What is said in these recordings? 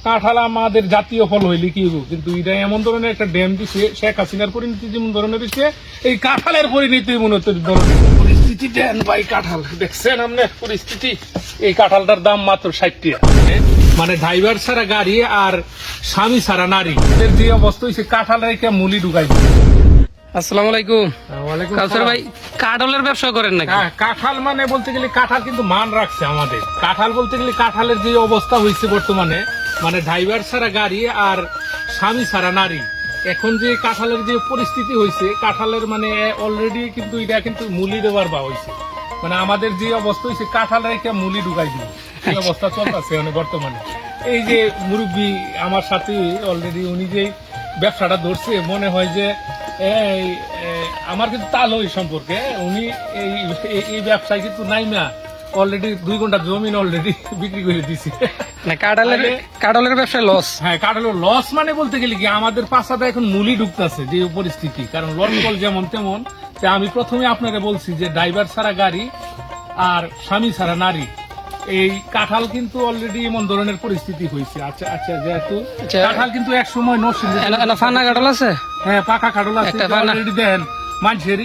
কাঁঠাল আমাদের জাতীয় ফল হইলে কি হইব, কিন্তু এটা এমন ধরনের একটা ড্যাম দিছে, শেখ হাসিনার পরিণতি যেমন ধরনের দিচ্ছে, এই কাঁঠালের পরিণতি মনে হচ্ছে ধরনের পরিস্থিতি দেন ভাই। কাঁঠাল দেখছেন আপনি পরিস্থিতি, এই কাঁঠালটার দাম মাত্র 60 টাকা। মানে ড্রাইভার ছাড়া গাড়ি আর স্বামী ছাড়া নারী, এদের যে অবস্থা হয়েছে, কাঁঠাল রেখে মুলি ঢুকাই। আসসালামু আলাইকুম। ওয়ালাইকুম কাউসার আসসালাম। ভাই কাঁঠালের ব্যবসা করেন নাকি? হ্যাঁ, কাঁঠাল মানে বলতে গেলে কাঁঠাল কিন্তু মান রাখছে আমাদের। কাঁঠাল বলতে গেলে কাঁঠালের যে অবস্থা হয়েছে বর্তমানে, মানে ড্রাইভার ছাড়া গাড়ি আর স্বামী ছাড়া নারী, এখন যে কাঁঠালের যে পরিস্থিতি হয়েছে, কাঁঠালের মানে অলরেডি কিন্তু এটা কিন্তু মুলি দেওয়ার বা হয়েছে। মানে আমাদের যে অবস্থা হয়েছে, কাঁঠাল রেখে মুলি ঢুকাই দিব, এই অবস্থা চলতেছে মানে বর্তমানে। এই যে মুরব্বী আমার সাথে অলরেডি উনি যে ব্যবসাটা ধরছে, মনে হয় যে এই আমার কিন্তু তাল ওই সম্পর্কে, উনি এই ব্যবসায় কিন্তু নাইমা অলরেডি 2 ঘন্টা জমিন অলরেডি বিক্রি করে দিছে। না কাঁঠালের ব্যবসায় লস। হ্যাঁ, কাঁঠালের লস মানে বলতে গেলে কি, আমাদের পাশাতে এখন মুলি ঢুকতেছে যে পরিস্থিতি, কারণ লটকল যেমন তেমন। আমি প্রথমে আপনারা বলছি যে ড্রাইভার ছাড়া গাড়ি আর স্বামী ছাড়া নারী, এই কাঁঠাল কিন্তু অলরেডি এমন ধরনের পরিস্থিতি হয়েছে। আচ্ছা আচ্ছা, যেহেতু কাঁঠাল কিন্তু এক সময় ফানা কাঁঠাল আছে, হ্যাঁ পাকা কাঁঠাল আছে একটা ফানা। অলরেডি দেন মানুষের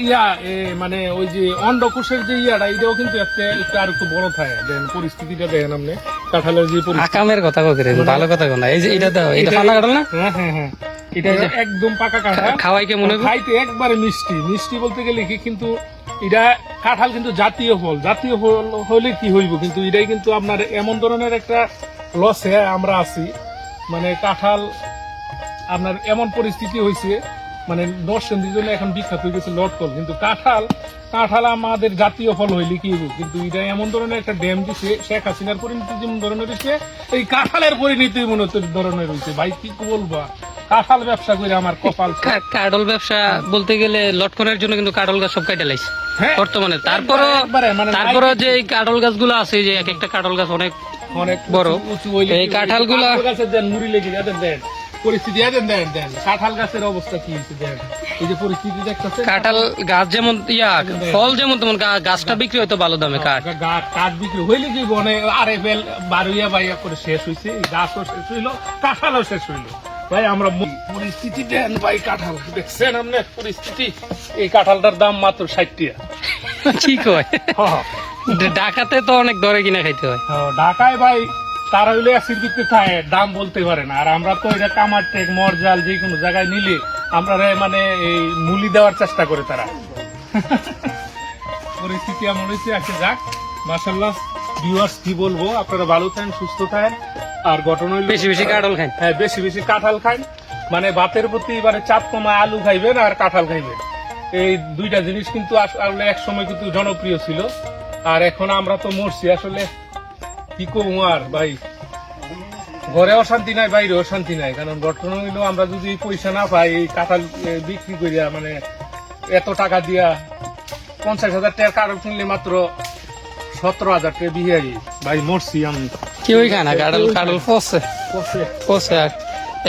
মানে ওই যে অন্ডকোষের যে ইয়াটা, এটাও কিন্তু একটু আর একটু বড় থাকে। দেন পরিস্থিতিটা দেখেন আপনি, কাঁঠালের যে পরিস্থিতি। আকামের কথা কইরেন, ভালো কথা কোন এই যে এটা দাও, এটা ফানা কাঁঠাল না? হ্যাঁ হ্যাঁ হ্যাঁ, এটা একদম পাকা কাঁঠাল। খাওয়াই কেমন হবে? খাইতে একবারে মিষ্টি মিষ্টি বলতে গেলে কি, কিন্তু এটা কাঁঠাল কিন্তু জাতীয় ফল। জাতীয় ফল হলে কি হইব, কিন্তু এটাই কিন্তু আপনার এমন ধরনের একটা লসে আমরা আছি। মানে কাঁঠাল আপনার এমন পরিস্থিতি হয়েছে, মানে দর্শনদের জন্য এখন বিখ্যাত হয়ে গেছে লটকল, কিন্তু কাঁঠাল আমাদের জাতীয় ফল হইলে কি হইব, কিন্তু এটা এমন ধরনের একটা ড্যাম দিছে, শেখ হাসিনার পরিণতি যেমন ধরনের হয়েছে, এই কাঁঠালের পরিণতি মনে হচ্ছে ধরনের হয়েছে। ভাই কি বলবো, কাঁঠাল ব্যবসা করে আমার কপাল। কাঁঠাল ব্যবসা বলতে গেলে লটকনের জন্য কিন্তু কাঁঠাল গাছ সব কাটা লাইছে হ্যাঁ, বর্তমানে। মানে তারপরে যে এই কাঁঠাল গাছগুলো আছে, যে এক একটা কাঁঠাল গাছ অনেক অনেক বড়, উঁচু এই কাঁঠালগুলা গাছের দেন মুড়ি লেগে দেন পরিস্থিতি দেন কাঁঠাল গাছের অবস্থা কি হয়েছে দেন, এই যে পরিস্থিতি দেখতেছেন। কাঁঠাল গাছ যেমন ফল যেমন তেমন গাছটা বিক্রি হয়তো ভালো দামে। কাঠ বিক্রি হইলে কি বনে আরে বেল বারুইয়া বাইয়া করে শেষ হয়েছে, গাছও শেষ হইলো, কাঁঠালও শেষ হইলো। ভাই আমরা পরিস্থিতি দেন ভাই, কাঁঠাল দেখছেন আপনি পরিস্থিতি, এই কাঁঠালটার দাম মাত্র 60 টাকা। ঠিক হয়, ঢাকাতে তো অনেক দরে কিনা খাইতে হয়। ঢাকায় ভাই তারা হইলে অ্যাসিড বিক্রি খায়, দাম বলতে পারে না। আর আমরা তো এটা কামার টেক মরজাল যে কোনো জায়গায় নিলে আমরা মানে এই মুলি দেওয়ার চেষ্টা করে তারা। পরিস্থিতি এমন হয়েছে। আচ্ছা যাক, মাশাআল্লাহ ভিউয়ার্স, কি বলবো, আপনারা ভালো থাকেন, সুস্থ থাকেন। আর ঘটনা হইলো বেশি বেশি কাঁঠাল খান। হ্যাঁ, বেশি বেশি কাঁঠাল খান, মানে ভাতের প্রতি এবারে চাপ কমায় আলু খাইবেন আর কাঁঠাল খাইবেন। এই দুইটা জিনিস কিন্তু আসলে এক সময় কিন্তু জনপ্রিয় ছিল, আর এখন আমরা তো মরছি আসলে। কি করবো আর ভাই, ঘরে অশান্তি নাই, বাইরে অশান্তি নাই। কারণ ঘটনা হইলো, আমরা যদি পয়সা না পাই এই কাঁঠাল বিক্রি করিয়া, মানে এত টাকা দিয়া 50,000 টাকার কাঁঠাল কিনলে মাত্র 17,000 টাকা বিহারি। ভাই মরছি আমি। কেউই খায় না কাঁঠাল, পচে। আর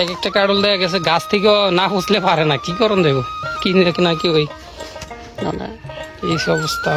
এক একটা কাঁঠাল দেখা গেছে গাছ থেকে না ফুসলে পারে না, কি করুন দেখো কিনে না কি ওই এই অবস্থা।